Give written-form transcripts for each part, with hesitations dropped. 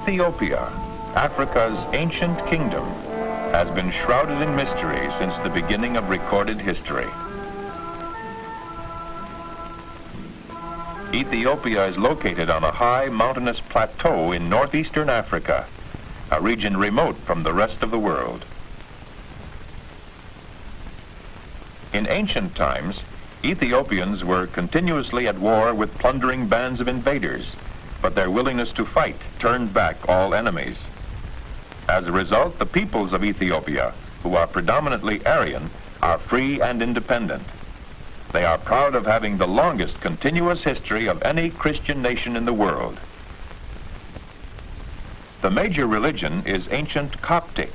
Ethiopia, Africa's ancient kingdom, has been shrouded in mystery since the beginning of recorded history. Ethiopia is located on a high mountainous plateau in northeastern Africa, a region remote from the rest of the world. In ancient times, Ethiopians were continuously at war with plundering bands of invaders, but their willingness to fight turned back all enemies. As a result, the peoples of Ethiopia, who are predominantly Aryan, are free and independent. They are proud of having the longest continuous history of any Christian nation in the world. The major religion is ancient Coptic,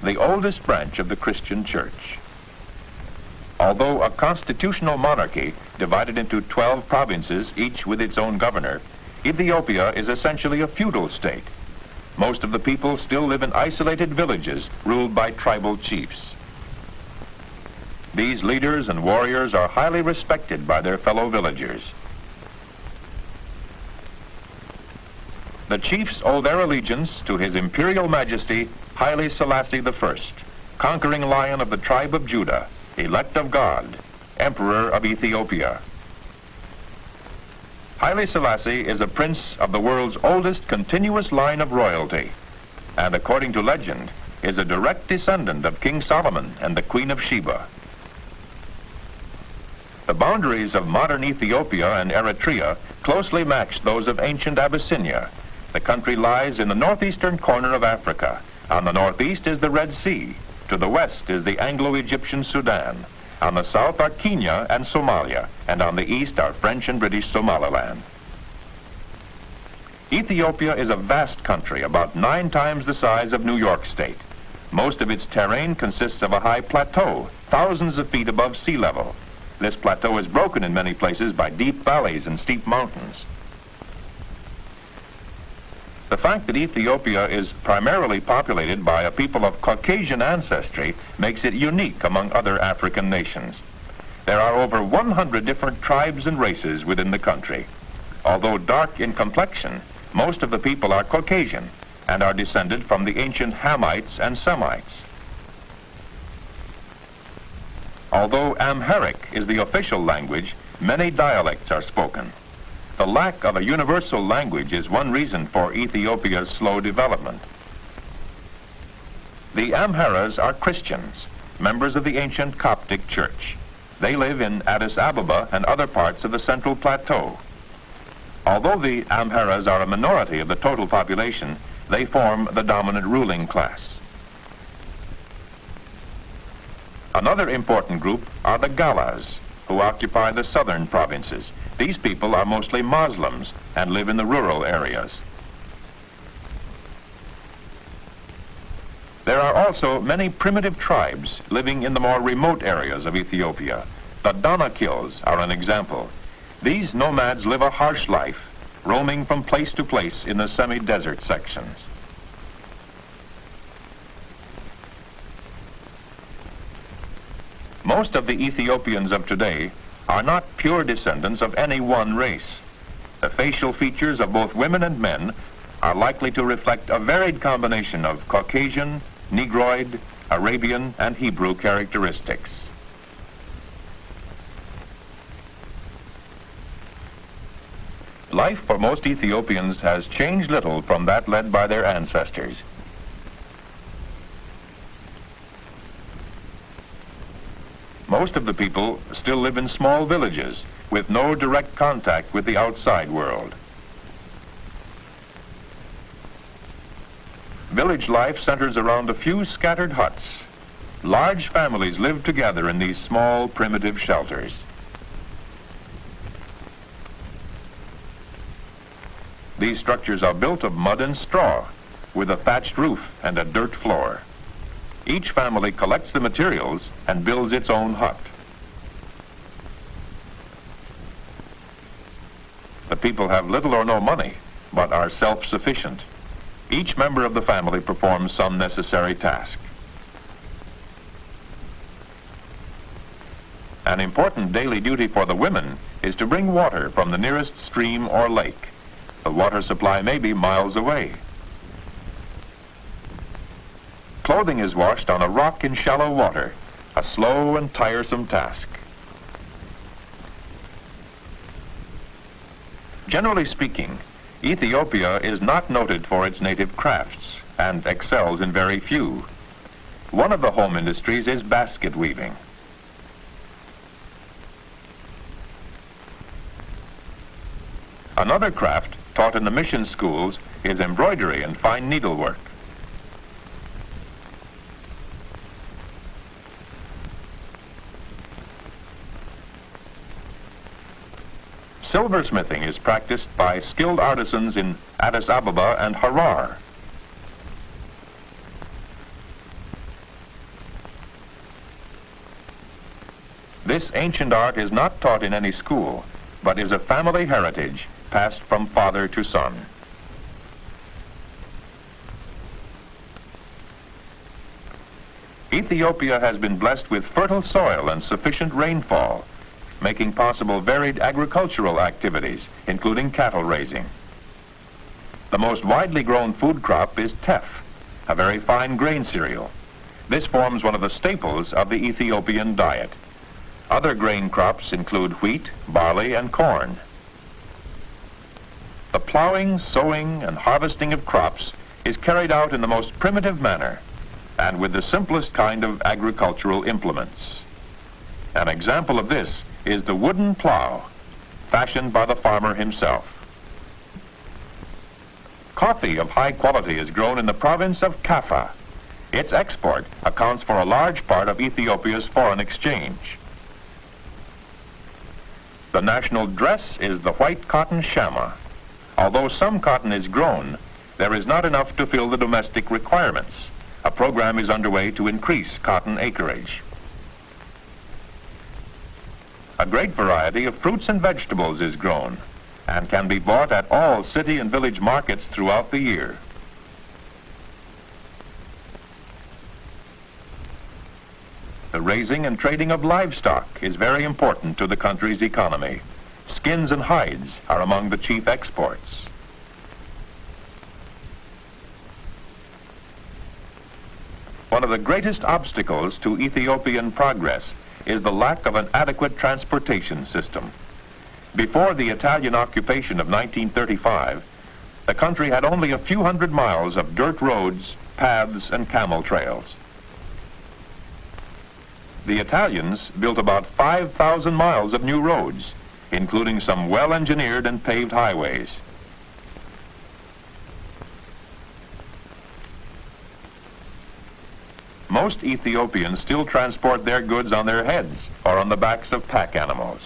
the oldest branch of the Christian Church. Although a constitutional monarchy divided into 12 provinces, each with its own governor, Ethiopia is essentially a feudal state. Most of the people still live in isolated villages ruled by tribal chiefs. These leaders and warriors are highly respected by their fellow villagers. The chiefs owe their allegiance to His Imperial Majesty Haile Selassie I, conquering lion of the tribe of Judah, elect of God, Emperor of Ethiopia. Haile Selassie is a prince of the world's oldest continuous line of royalty, and according to legend, is a direct descendant of King Solomon and the Queen of Sheba. The boundaries of modern Ethiopia and Eritrea closely match those of ancient Abyssinia. The country lies in the northeastern corner of Africa. On the northeast is the Red Sea. To the west is the Anglo-Egyptian Sudan. On the south are Kenya and Somalia, and on the east are French and British Somaliland. Ethiopia is a vast country, about 9 times the size of New York State. Most of its terrain consists of a high plateau, thousands of feet above sea level. This plateau is broken in many places by deep valleys and steep mountains. The fact that Ethiopia is primarily populated by a people of Caucasian ancestry makes it unique among other African nations. There are over 100 different tribes and races within the country. Although dark in complexion, most of the people are Caucasian and are descended from the ancient Hamites and Semites. Although Amharic is the official language, many dialects are spoken. The lack of a universal language is one reason for Ethiopia's slow development. The Amharas are Christians, members of the ancient Coptic Church. They live in Addis Ababa and other parts of the Central Plateau. Although the Amharas are a minority of the total population, they form the dominant ruling class. Another important group are the Galas, who occupy the southern provinces. These people are mostly Muslims and live in the rural areas. There are also many primitive tribes living in the more remote areas of Ethiopia. The Danakils are an example. These nomads live a harsh life, roaming from place to place in the semi-desert sections. Most of the Ethiopians of today are not pure descendants of any one race. The facial features of both women and men are likely to reflect a varied combination of Caucasian, Negroid, Arabian, and Hebrew characteristics. Life for most Ethiopians has changed little from that led by their ancestors. Most of the people still live in small villages with no direct contact with the outside world. Village life centers around a few scattered huts. Large families live together in these small, primitive shelters. These structures are built of mud and straw, with a thatched roof and a dirt floor. Each family collects the materials and builds its own hut. The people have little or no money, but are self-sufficient. Each member of the family performs some necessary task. An important daily duty for the women is to bring water from the nearest stream or lake. The water supply may be miles away. Clothing is washed on a rock in shallow water, a slow and tiresome task. Generally speaking, Ethiopia is not noted for its native crafts and excels in very few. One of the home industries is basket weaving. Another craft taught in the mission schools is embroidery and fine needlework. Silversmithing is practiced by skilled artisans in Addis Ababa and Harar. This ancient art is not taught in any school, but is a family heritage passed from father to son. Ethiopia has been blessed with fertile soil and sufficient rainfall, making possible varied agricultural activities, including cattle raising. The most widely grown food crop is teff, a very fine grain cereal. This forms one of the staples of the Ethiopian diet. Other grain crops include wheat, barley, and corn. The plowing, sowing, and harvesting of crops is carried out in the most primitive manner and with the simplest kind of agricultural implements. An example of this is the wooden plow, fashioned by the farmer himself. Coffee of high quality is grown in the province of Kaffa. Its export accounts for a large part of Ethiopia's foreign exchange. The national dress is the white cotton shama. Although some cotton is grown, there is not enough to fill the domestic requirements. A program is underway to increase cotton acreage. A great variety of fruits and vegetables is grown and can be bought at all city and village markets throughout the year. The raising and trading of livestock is very important to the country's economy. Skins and hides are among the chief exports. One of the greatest obstacles to Ethiopian progress is the lack of an adequate transportation system. Before the Italian occupation of 1935, the country had only a few hundred miles of dirt roads, paths, and camel trails. The Italians built about 5,000 miles of new roads, including some well-engineered and paved highways. Most Ethiopians still transport their goods on their heads or on the backs of pack animals.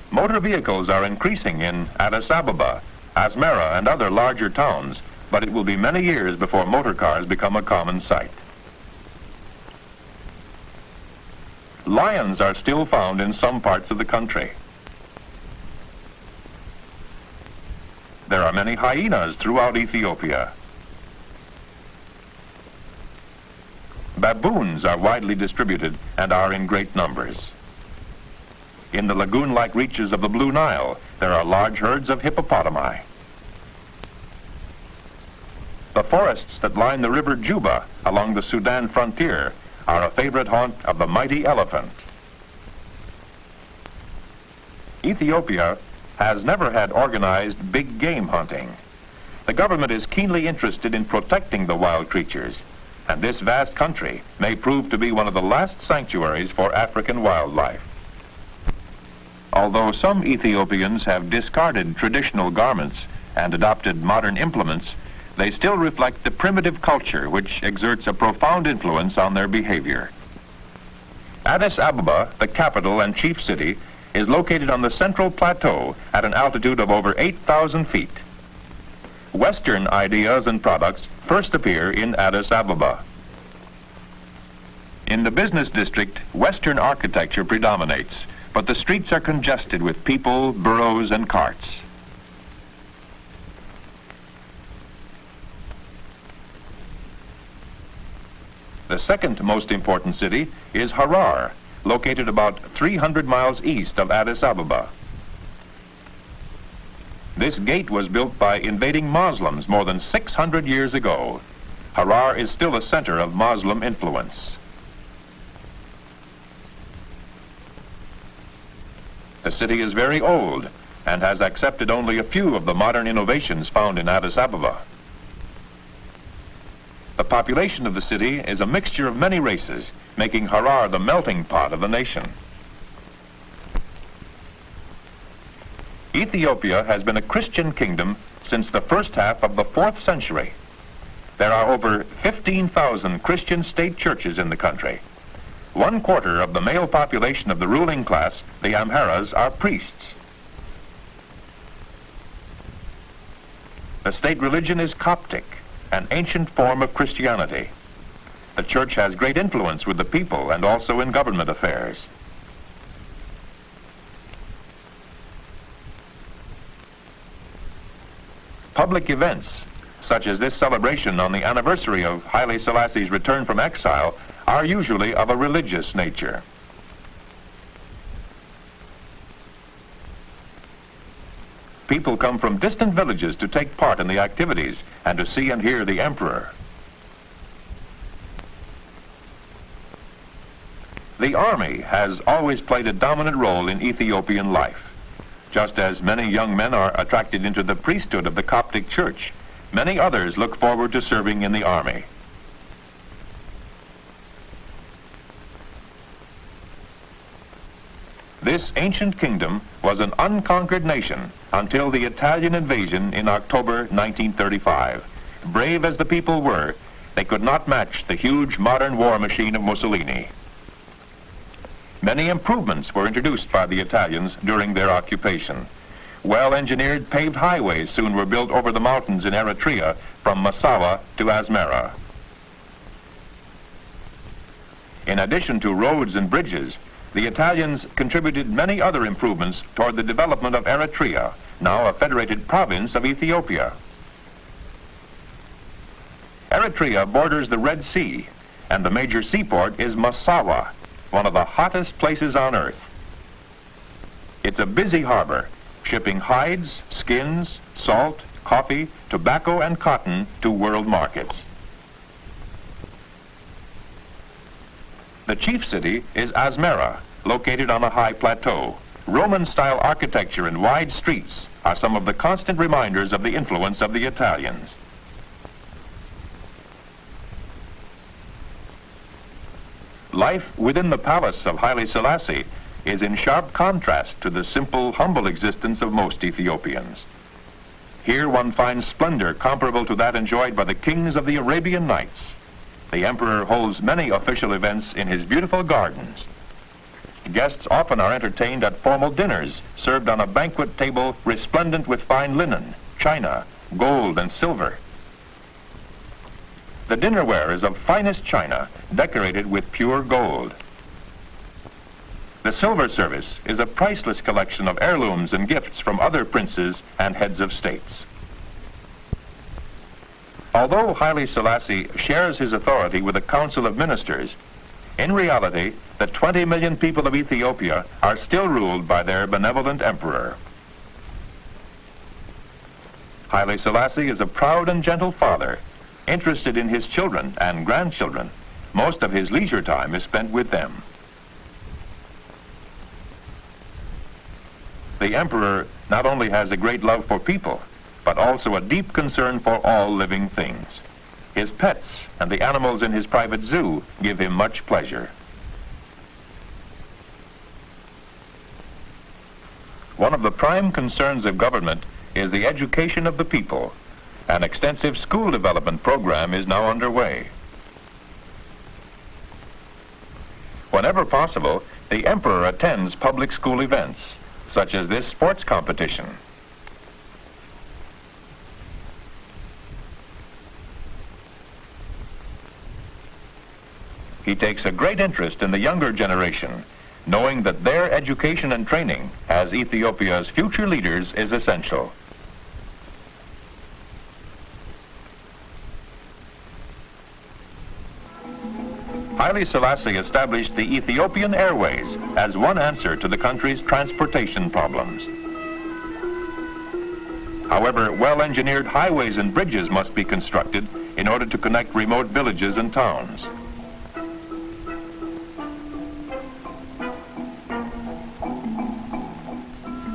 Motor vehicles are increasing in Addis Ababa, Asmara, and other larger towns, but it will be many years before motor cars become a common sight. Lions are still found in some parts of the country. There are many hyenas throughout Ethiopia. Baboons are widely distributed and are in great numbers. In the lagoon-like reaches of the Blue Nile, there are large herds of hippopotami. The forests that line the river Juba along the Sudan frontier are a favorite haunt of the mighty elephant. Ethiopia has never had organized big game hunting. The government is keenly interested in protecting the wild creatures, and this vast country may prove to be one of the last sanctuaries for African wildlife. Although some Ethiopians have discarded traditional garments and adopted modern implements, they still reflect the primitive culture which exerts a profound influence on their behavior. Addis Ababa, the capital and chief city, is located on the central plateau at an altitude of over 8,000 feet. Western ideas and products first appear in Addis Ababa. In the business district, Western architecture predominates, but the streets are congested with people, burros, and carts. The second most important city is Harar, located about 300 miles east of Addis Ababa. This gate was built by invading Muslims more than 600 years ago. Harar is still a center of Muslim influence. The city is very old and has accepted only a few of the modern innovations found in Addis Ababa. The population of the city is a mixture of many races, making Harar the melting pot of the nation. Ethiopia has been a Christian kingdom since the first half of the 4th century. There are over 15,000 Christian state churches in the country. 1/4 of the male population of the ruling class, the Amharas, are priests. The state religion is Coptic, an ancient form of Christianity. The church has great influence with the people and also in government affairs. Public events, such as this celebration on the anniversary of Haile Selassie's return from exile, are usually of a religious nature. People come from distant villages to take part in the activities and to see and hear the emperor. The army has always played a dominant role in Ethiopian life. Just as many young men are attracted into the priesthood of the Coptic Church, many others look forward to serving in the army. This ancient kingdom was an unconquered nation until the Italian invasion in October 1935. Brave as the people were, they could not match the huge modern war machine of Mussolini. Many improvements were introduced by the Italians during their occupation. Well-engineered paved highways soon were built over the mountains in Eritrea from Massawa to Asmara. In addition to roads and bridges, the Italians contributed many other improvements toward the development of Eritrea, now a federated province of Ethiopia. Eritrea borders the Red Sea, and the major seaport is Massawa, one of the hottest places on earth. It's a busy harbor, shipping hides, skins, salt, coffee, tobacco, and cotton to world markets. The chief city is Asmara, located on a high plateau. Roman-style architecture and wide streets are some of the constant reminders of the influence of the Italians. Life within the palace of Haile Selassie is in sharp contrast to the simple, humble existence of most Ethiopians. Here one finds splendor comparable to that enjoyed by the kings of the Arabian Nights. The emperor holds many official events in his beautiful gardens. Guests often are entertained at formal dinners served on a banquet table resplendent with fine linen, china, gold, and silver. The dinnerware is of finest china, decorated with pure gold. The silver service is a priceless collection of heirlooms and gifts from other princes and heads of states. Although Haile Selassie shares his authority with a council of ministers, in reality, the 20 million people of Ethiopia are still ruled by their benevolent emperor. Haile Selassie is a proud and gentle father, interested in his children and grandchildren. Most of his leisure time is spent with them. The emperor not only has a great love for people, but also a deep concern for all living things. His pets and the animals in his private zoo give him much pleasure. One of the prime concerns of government is the education of the people. An extensive school development program is now underway. Whenever possible, the emperor attends public school events, such as this sports competition. He takes a great interest in the younger generation, knowing that their education and training as Ethiopia's future leaders is essential. Haile Selassie established the Ethiopian Airways as one answer to the country's transportation problems. However, well-engineered highways and bridges must be constructed in order to connect remote villages and towns.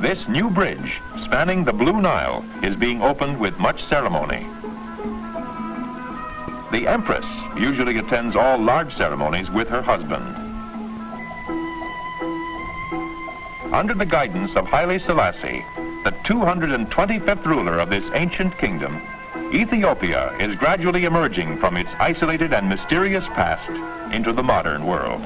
This new bridge, spanning the Blue Nile, is being opened with much ceremony. The Empress usually attends all large ceremonies with her husband. Under the guidance of Haile Selassie, the 225th ruler of this ancient kingdom, Ethiopia is gradually emerging from its isolated and mysterious past into the modern world.